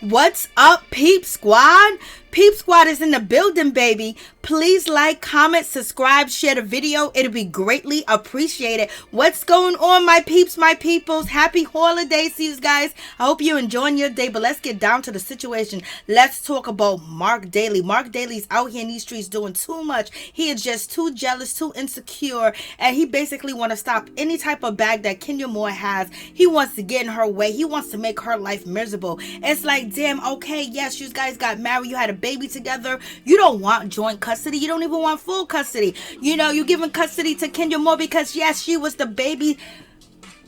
What's up, Peep Squad? Peep Squad is in the building, baby. Please like, comment, subscribe, share the video. It'll be greatly appreciated. What's going on, my peeps, my peoples? Happy holidays to you guys. I hope you're enjoying your day, but let's get down to the situation. Let's talk about Marc Daly. Marc Daly's out here in these streets doing too much. He is just too jealous, too insecure, and he basically want to stop any type of bag that Kenya Moore has. He wants to get in her way. He wants to make her life miserable. It's like, damn, okay, yes, you guys got married, you had a baby together. You don't want joint custody. You don't even want full custody. You know, you're giving custody to Kenya Moore because, yes, she was the baby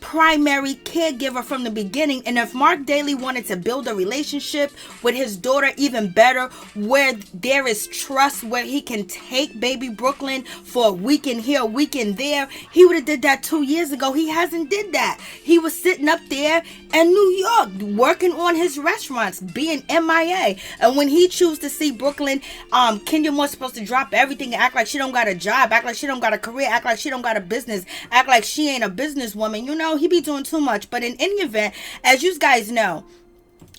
primary caregiver from the beginning. And if Marc Daly wanted to build a relationship with his daughter even better, where there is trust, where he can take baby Brooklyn for a weekend here, a weekend there, he would have did that 2 years ago. He hasn't did that. He was sitting up there in New York working on his restaurants, being MIA. And when he choose to see Brooklyn, Kenya Moore's supposed to drop everything and act like she don't got a job, act like she don't got a career, act like she don't got a business, act like she ain't a businesswoman. You know, he be doing too much. But in any event, as you guys know,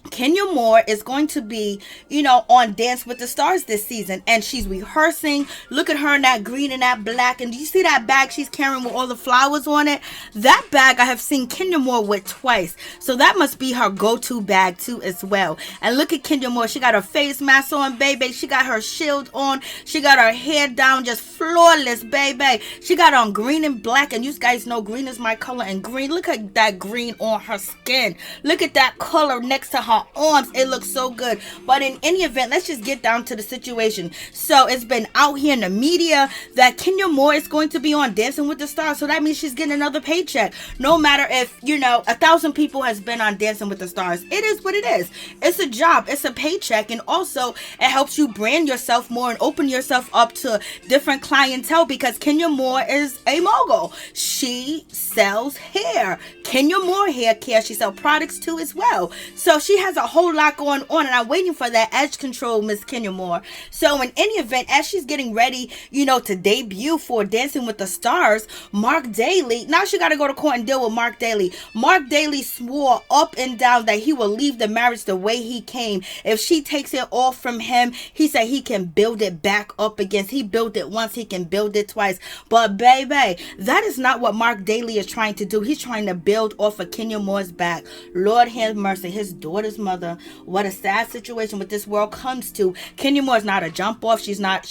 Kenya Moore is going to be, you know, on Dance with the Stars this season, and she's rehearsing. Look at her in that green and that black, and do you see that bag she's carrying with all the flowers on it? That bag I have seen Kenya Moore with twice, so that must be her go-to bag too as well. And look at Kenya Moore, she got her face mask on, baby. She got her shield on, she got her hair down, just flawless, baby. She got on green and black, and you guys know green is my color, and green, look at that green on her skin. Look at that color next to her arms. It looks so good. But in any event, let's just get down to the situation. So it's been out here in the media that Kenya Moore is going to be on Dancing with the Stars, so that means she's getting another paycheck. No matter if, you know, 1,000 people has been on Dancing with the Stars, it is what it is. It's a job, it's a paycheck, and also it helps you brand yourself more and open yourself up to different clientele, because Kenya Moore is a mogul. She sells hair, Kenya Moore hair care. She sells products too as well. So she has a whole lot going on, and I'm waiting for that edge control, Miss Kenya Moore. So in any event, as she's getting ready, you know, to debut for Dancing with the Stars, Marc Daly, now she got to go to court and deal with Marc Daly. Marc Daly swore up and down that he will leave the marriage the way he came. If she takes it off from him, he said he can build it back up again. He built it once, he can build it twice. But baby, that is not what Marc Daly is trying to do. He's trying to build off of Kenya Moore's back. Lord have mercy, his daughter's mother. What a sad situation what this world comes to. Kenya Moore is not a jump off. She's not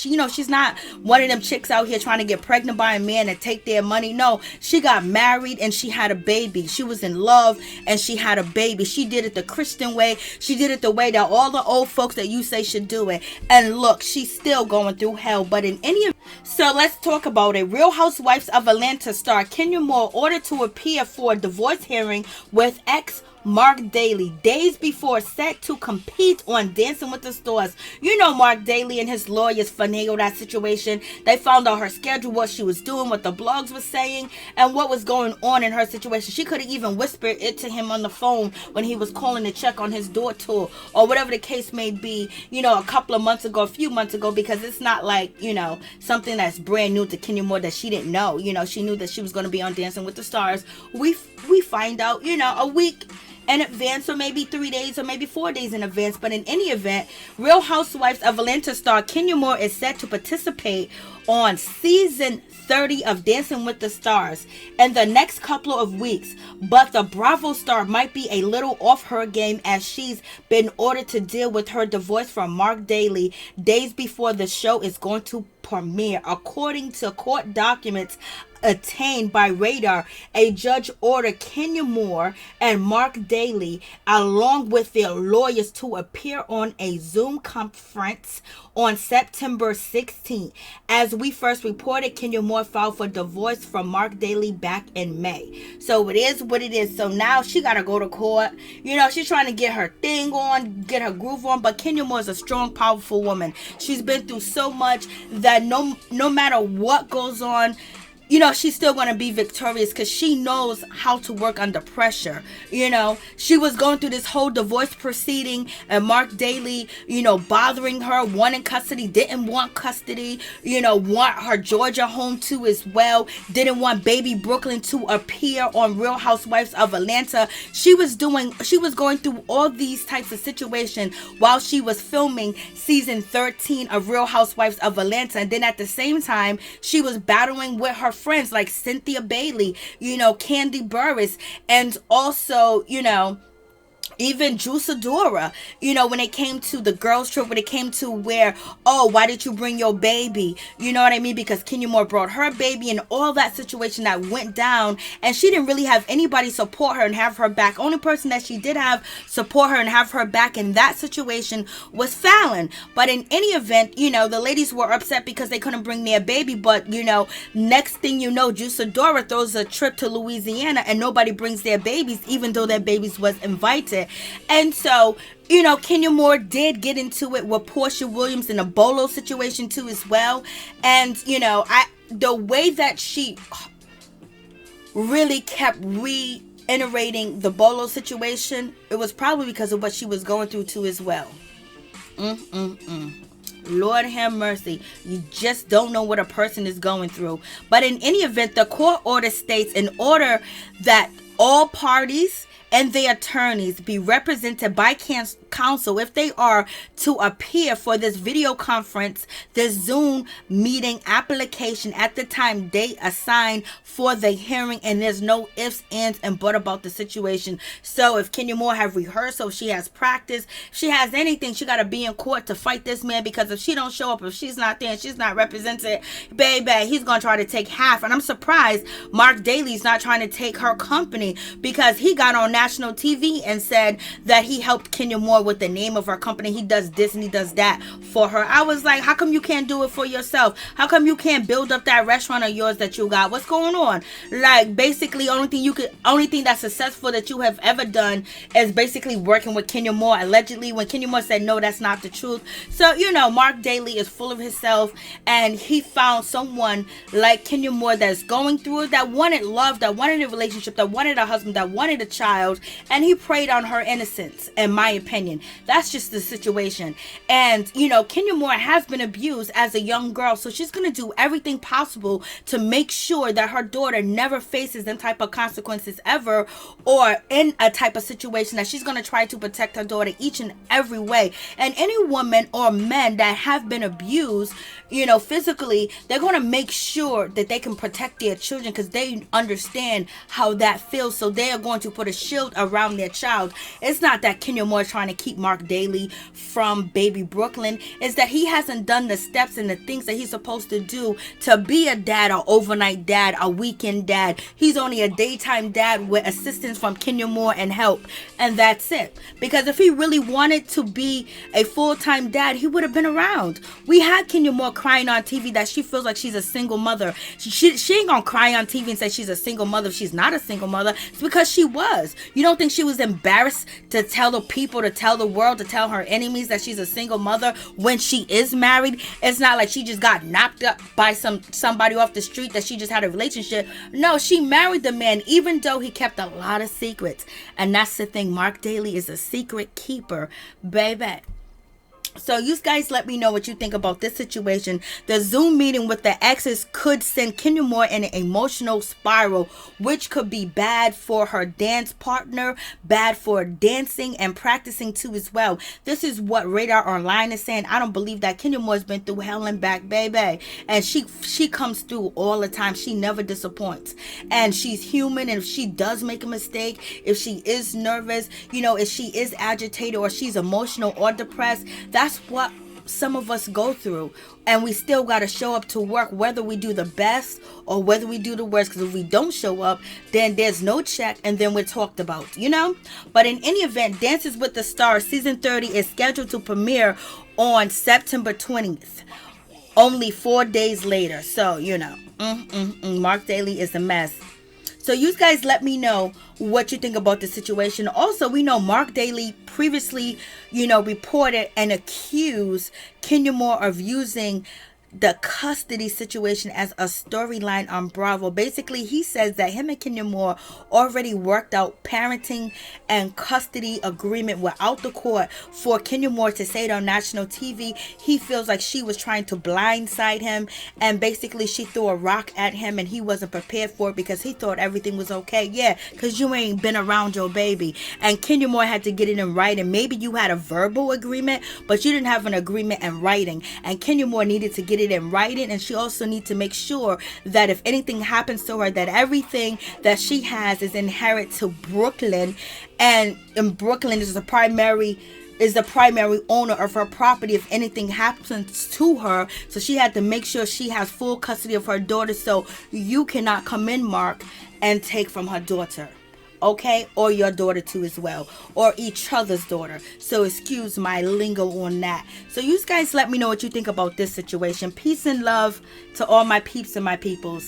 one of them chicks out here trying to get pregnant by a man and take their money. No, she got married and she had a baby. She was in love and she had a baby. She did it the Christian way. She did it the way that all the old folks that you say should do it. And look, she's still going through hell. But in any, so let's talk about it. Real Housewives of Atlanta star Kenya Moore ordered to appear for a divorce hearing with ex Marc Daly days before set to compete on Dancing with the Stars. You know, Marc Daly and his lawyers finagled that situation. They found out her schedule, what she was doing, what the blogs were saying, and what was going on in her situation. She could have even whispered it to him on the phone when he was calling to check on his daughter, or whatever the case may be, you know, a few months ago, because it's not like, you know, something that's brand new to Kenya Moore that she didn't know. You know, she knew that she was going to be on Dancing with the Stars. We find out, you know, a week in advance, or maybe 3 days, or maybe 4 days in advance. But in any event, Real Housewives of Atlanta star Kenya Moore is set to participate on season 30 of Dancing with the Stars in the next couple of weeks. But the Bravo star might be a little off her game, as she's been ordered to deal with her divorce from Marc Daly days before the show is going to premiere. According to court documents attained by Radar, a judge ordered Kenya Moore and Marc Daly, along with their lawyers, to appear on a Zoom conference on September 16th. As we first reported, Kenya Moore filed for divorce from Marc Daly back in May. So it is what it is. So now she got to go to court. You know, she's trying to get her thing on, get her groove on. But Kenya Moore is a strong, powerful woman. She's been through so much that no matter what goes on, she's still going to be victorious because she knows how to work under pressure. She was going through this whole divorce proceeding, and Marc Daly, bothering her, wanting custody, didn't want custody, want her Georgia home too as well, didn't want baby Brooklyn to appear on Real Housewives of Atlanta. She was going through all these types of situations while she was filming season 13 of Real Housewives of Atlanta. And then at the same time, she was battling with her friends like Cynthia Bailey, Candy Burris, and also, even Juisadora, when it came to the girls trip, when it came to where, why did you bring your baby? You know what I mean? Because Kenya Moore brought her baby and all that situation that went down, and she didn't really have anybody support her and have her back. Only person that she did have support her and have her back in that situation was Fallon. But in any event, the ladies were upset because they couldn't bring their baby. But, next thing you know, Juisadora throws a trip to Louisiana and nobody brings their babies, even though their babies was invited. And so, Kenya Moore did get into it with Portia Williams in a Bolo situation too as well. And, the way that she really kept reiterating the Bolo situation, it was probably because of what she was going through too as well. Lord have mercy. You just don't know what a person is going through. But in any event, the court order states, in order that all parties and their attorneys be represented by counsel if they are to appear for this video conference, this Zoom meeting application at the time date assigned for the hearing, and there's no ifs, ands, and buts about the situation. So if Kenya Moore have rehearsal, if she has practice, if she has anything, she got to be in court to fight this man, because if she don't show up, if she's not there and she's not represented, baby, he's going to try to take half. And I'm surprised Marc Daly's not trying to take her company, because he got on national TV and said that he helped Kenya Moore with the name of her company. He does this and he does that for her. I was like, how come you can't do it for yourself? How come you can't build up that restaurant of yours that you got? What's going on? Like, basically, only thing that's successful that you have ever done is basically working with Kenya Moore, allegedly, when Kenya Moore said no, that's not the truth. So, Marc Daly is full of himself, and he found someone like Kenya Moore that's going through it, that wanted love, that wanted a relationship, that wanted a husband, that wanted a child, and he preyed on her innocence, in my opinion. That's just the situation. And, Kenya Moore has been abused as a young girl, so she's going to do everything possible to make sure that her daughter never faces them type of consequences ever, or in a type of situation that she's going to try to protect her daughter each and every way. And any woman or men that have been abused, physically, they're going to make sure that they can protect their children, because they understand how that feels. So they are going to put a shield around their child. It's not that Kenya Moore is trying to keep Marc Daly from baby Brooklyn. It's that he hasn't done the steps and the things that he's supposed to do to be a dad, an overnight dad, a weekend dad. He's only a daytime dad with assistance from Kenya Moore and help, and that's it. Because if he really wanted to be a full-time dad, he would have been around. We had Kenya Moore crying on TV that she feels like she's a single mother. She ain't gonna cry on TV and say she's a single mother if she's not a single mother. It's because she was. You don't think she was embarrassed to tell the people, to tell the world, to tell her enemies that she's a single mother when she is married? It's not like she just got knocked up by somebody off the street that she just had a relationship. No, she married the man, even though he kept a lot of secrets. And that's the thing. Marc Daly is a secret keeper, baby. So you guys let me know what you think about this situation. The Zoom meeting with the exes could send Kenya Moore in an emotional spiral, which could be bad for her dance partner, bad for dancing and practicing too as well. This is what Radar Online is saying. I don't believe that. Kenya Moore's been through hell and back, baby. And she comes through all the time. She never disappoints. And she's human. And if she does make a mistake, if she is nervous, if she is agitated or she's emotional or depressed, that's what some of us go through, and we still got to show up to work, whether we do the best or whether we do the worst, because if we don't show up, then there's no check, and then we're talked about, But in any event, Dances with the Stars season 30 is scheduled to premiere on September 20th, only 4 days later. So, Marc Daly is a mess. So you guys let me know what you think about the situation. Also, we know Marc Daly previously, reported and accused Kenya Moore of using the custody situation as a storyline on Bravo. Basically, he says that him and Kenya Moore already worked out parenting and custody agreement without the court for Kenya Moore to say it on national TV. He feels like she was trying to blindside him, and basically she threw a rock at him and he wasn't prepared for it because he thought everything was okay. Yeah, because you ain't been around your baby. And Kenya Moore had to get it in writing. Maybe you had a verbal agreement, but you didn't have an agreement in writing. And Kenya Moore needed to get it in writing, and she also needs to make sure that if anything happens to her, that everything that she has is inherent to Brooklyn, and in Brooklyn is the primary owner of her property if anything happens to her. So she had to make sure she has full custody of her daughter, so you cannot come in, Mark, and take from her daughter. Okay, or your daughter too as well, or each other's daughter. So excuse my lingo on that. So you guys let me know what you think about this situation. Peace and love to all my peeps and my peoples.